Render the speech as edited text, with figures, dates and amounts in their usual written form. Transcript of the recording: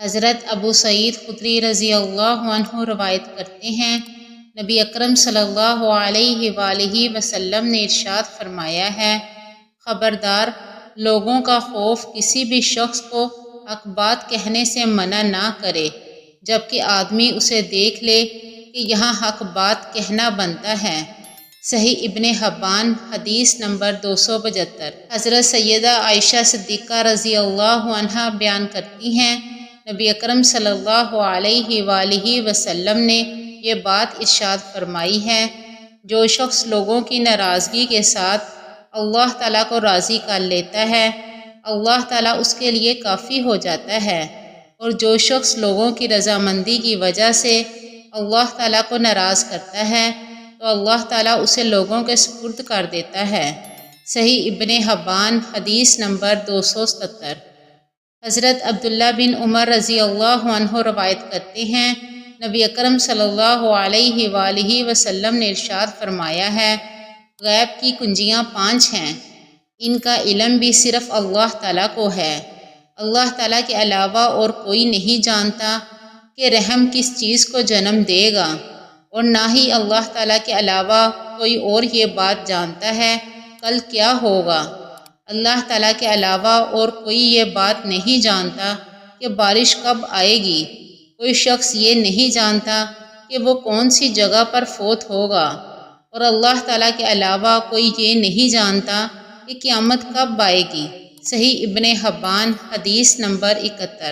حضرت ابو سعید خدری رضی اللہ عنہ روایت کرتے ہیں، نبی اکرم صلی اللہ علیہ وآلہ وسلم نے ارشاد فرمایا ہے، خبردار، لوگوں کا خوف کسی بھی شخص کو حق بات کہنے سے منع نہ کرے جبکہ آدمی اسے دیکھ لے کہ یہاں حق بات کہنا بنتا ہے۔ صحیح ابن حبان حدیث نمبر 272۔ حضرت سیدہ عائشہ صدیقہ رضی اللہ عنہا بیان کرتی ہیں، نبی اکرم صلی اللہ علیہ وآلہ وسلم نے یہ بات ارشاد فرمائی ہے، جو شخص لوگوں کی ناراضگی کے ساتھ اللہ تعالیٰ کو راضی کر لیتا ہے، اللہ تعالیٰ اس کے لیے کافی ہو جاتا ہے، اور جو شخص لوگوں کی رضامندی کی وجہ سے اللہ تعالیٰ کو ناراض کرتا ہے تو اللہ تعالیٰ اسے لوگوں کے سپرد کر دیتا ہے۔ صحیح ابن حبان حدیث نمبر 277۔ حضرت عبداللہ بن عمر رضی اللہ عنہ روایت کرتے ہیں، نبی اکرم صلی اللہ علیہ وآلہ وسلم نے ارشاد فرمایا ہے، غیب کی کنجیاں 5 ہیں، ان کا علم بھی صرف اللہ تعالیٰ کو ہے۔ اللہ تعالیٰ کے علاوہ اور کوئی نہیں جانتا کہ رحم کس چیز کو جنم دے گا، اور نہ ہی اللہ تعالیٰ کے علاوہ کوئی اور یہ بات جانتا ہے کل کیا ہوگا۔ اللہ تعالیٰ کے علاوہ اور کوئی یہ بات نہیں جانتا کہ بارش کب آئے گی، کوئی شخص یہ نہیں جانتا کہ وہ کون سی جگہ پر فوت ہوگا، اور اللہ تعالیٰ کے علاوہ کوئی یہ نہیں جانتا کہ قیامت کب آئے گی۔ صحیح ابن حبان حدیث نمبر 71۔